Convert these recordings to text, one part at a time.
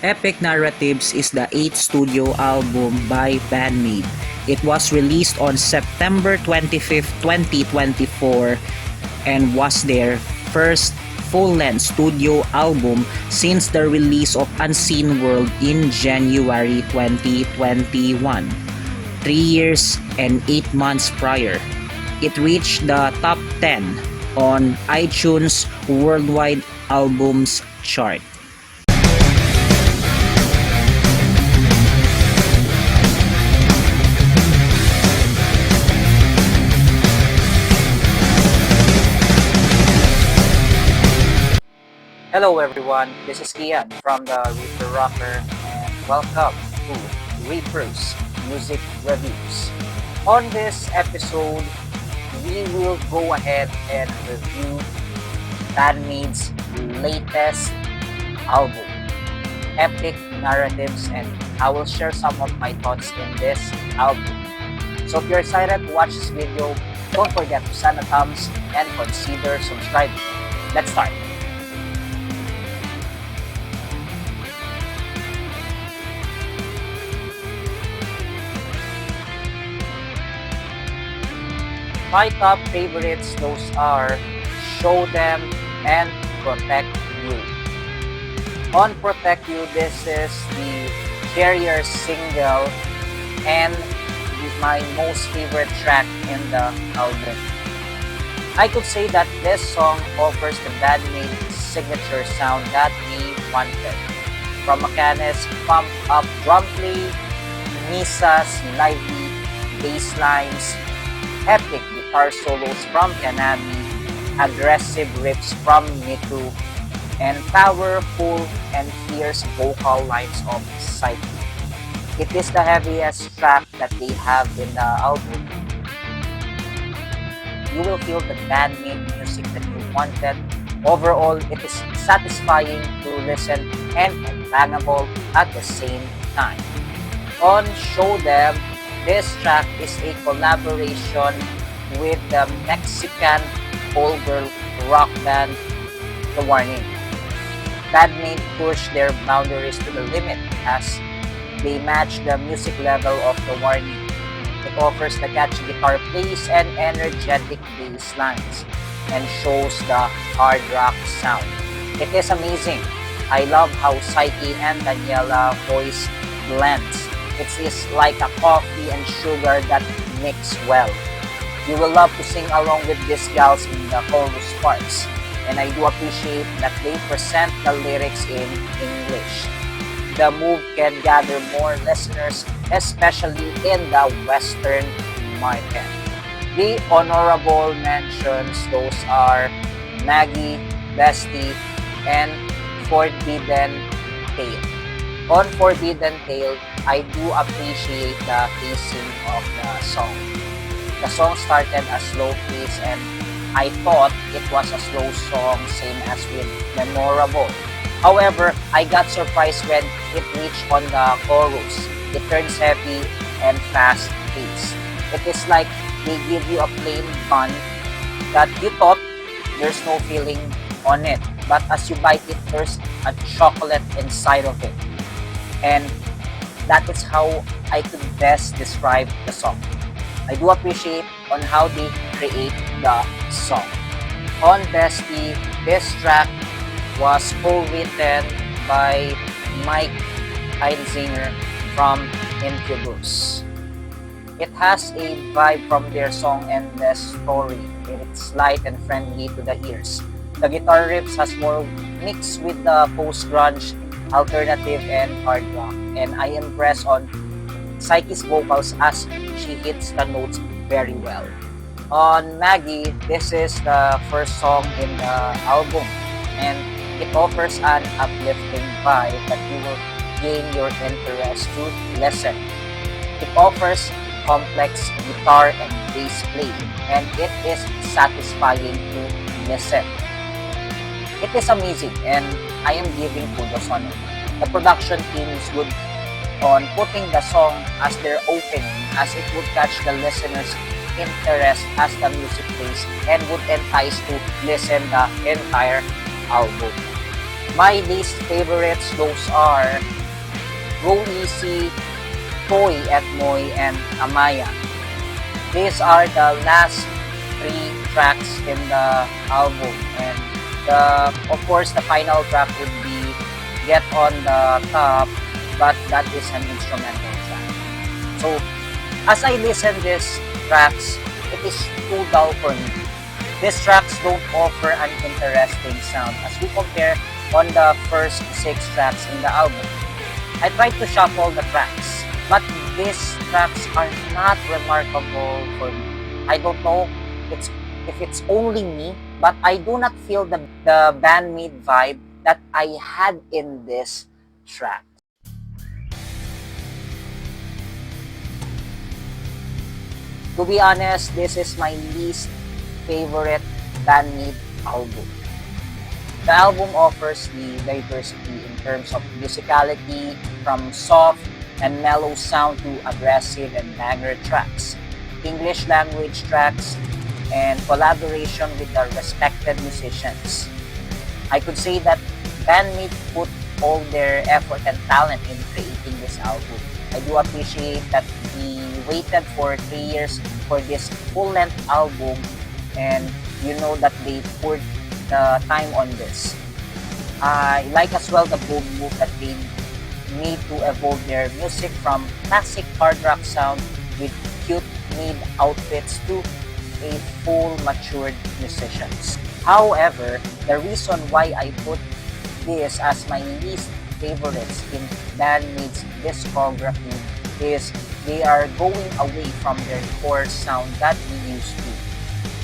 Epic Narratives is the 8th studio album by BAND-MAID. It was released on September 25th, 2024 and was their first full-length studio album since the release of Unseen World in January 2021, 3 years and 8 months prior. It reached the top 10 on iTunes Worldwide Albums chart. Hello everyone, this is Kian from the ReaperRocker and welcome to Reaper's Music Reviews. On this episode, we will go ahead and review BAND-MAID's latest album, Epic Narratives, and I will share some of my thoughts in this album. So if you're excited to watch this video, don't forget to send a thumbs and consider subscribing. Let's start. My top favorites, those are Show Them and Protect You. On Protect You, this is the Carrier single and my most favorite track in the album. I could say that this song offers the BAND-MAID signature sound that we wanted. From Makane's pump up drum play, Misa's lively bass lines, epic guitar solos from Kanami, aggressive riffs from Miku, and powerful and fierce vocal lines of Psyche. It is the heaviest track that they have in the album. You will feel the BAND-MAID music that you wanted. Overall, it is satisfying to listen and bangable at the same time. On Show Them, this track is a collaboration with the Mexican all-girl rock band, The Warning. BAND-MAID pushed their boundaries to the limit as they match the music level of The Warning. It offers the catchy guitar plays and energetic bass lines and shows the hard rock sound. It is amazing. I love how Psyche and Daniela voice blends. It is like a coffee and sugar that mix well. You will love to sing along with these gals in the chorus parts, and I do appreciate that they present the lyrics in English. The move can gather more listeners, especially in the Western market. The honorable mentions, those are Maggie, Bestie, and Forbidden Tale. On Forbidden Tale, I do appreciate the pacing of the song. The song started a slow pace and I thought it was a slow song, same as with Memorable. However, I got surprised when it reached on the chorus. It turns heavy and fast paced. It is like they give you a plain bun that you thought there's no filling on it. But as you bite it, there's a chocolate inside of it. And that is how I could best describe the song. I do appreciate on how they create the song. On Bestie, this track was co-written by Mike Einzinger from Incubus. It has a vibe from their song Endless Story. It's light and friendly to the ears. The guitar riffs has more mixed with the post-grunge, alternative, and hard rock. And I am impressed on Psyche's vocals as she hits the notes very well. On Maggie, this is the first song in the album and it offers an uplifting vibe that you will gain your interest to listen. It offers complex guitar and bass play and it is satisfying to listen. It is amazing and I am giving kudos on it. The production team is good on putting the song as their opening as it would catch the listener's interest as the music plays and would entice to listen the entire album. My least favorites, those are Go Easy, Toy at Moy, and Amaya. These are the last three tracks in the album, and of course the final track would be Get on the Top, but that is an instrumental track. So as I listen these tracks, it is too dull for me. These tracks don't offer an interesting sound as we compare on the first 6 tracks in the album. I tried to shuffle the tracks, but these tracks are not remarkable for me. I don't know if it's only me, but I do not feel the BAND-MAID vibe that I had in this track. To be honest, this is my least favorite BAND-MAID album. The album offers the diversity in terms of musicality, from soft and mellow sound to aggressive and banger tracks, English language tracks, and collaboration with the respected musicians. I could say that BAND-MAID put all their effort and talent in creating this album. I do appreciate that we waited for 3 years for this full-length album, and you know that they poured the time on this. I like as well the bold move that they made to evolve their music from classic hard rock sound with cute made outfits to a full matured musicians. However, the reason why I put this as my least favorites in BAND-MAID's discography is they are going away from their core sound that we used to.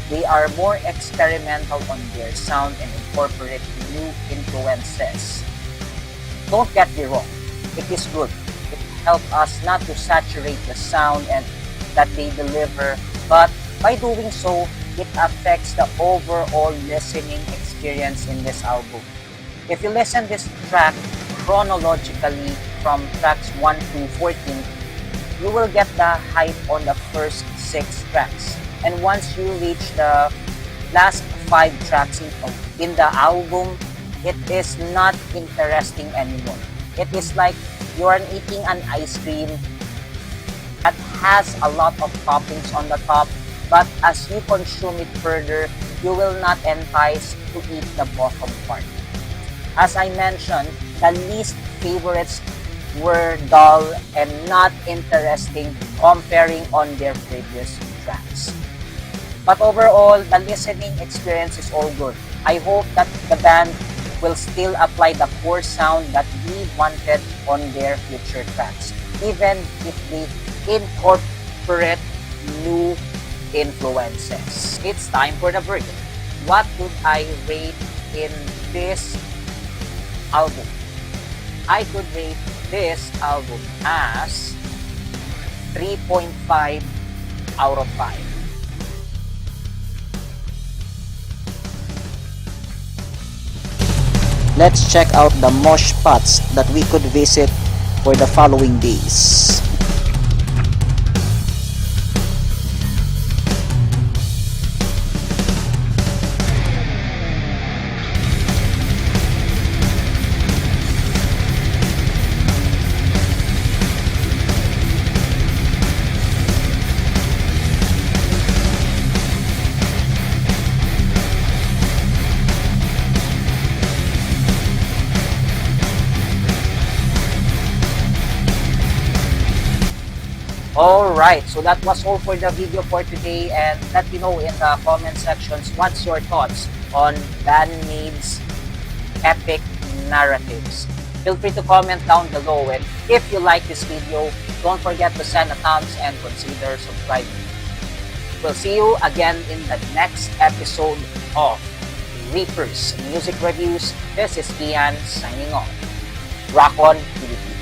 They are more experimental on their sound and incorporate new influences. Don't get me wrong, it is good. It helps us not to saturate the sound and that they deliver, but by doing so, it affects the overall listening experience in this album. If you listen this track chronologically from tracks 1 to 14, you will get the hype on the first 6 tracks. And once you reach the last 5 tracks in the album, it is not interesting anymore. It is like you are eating an ice cream that has a lot of toppings on the top, but as you consume it further, you will not entice to eat the bottom part. As I mentioned, the least favorites were dull and not interesting comparing on their previous tracks. But overall, the listening experience is all good. I hope that the band will still apply the core sound that we wanted on their future tracks, even if they incorporate new influences. It's time for the verdict. What would I rate in this album? I could rate this album as 3.5 out of 5. Let's check out the mosh spots that we could visit for the following days. Alright, so that was all for the video for today, and let me know in the comment sections what's your thoughts on BAND-MAID's Epic Narratives. Feel free to comment down below, and if you like this video, don't forget to send a thumbs and consider subscribing. We'll see you again in the next episode of Reaper's Music Reviews. This is Kian signing off. Rock on, Philippines.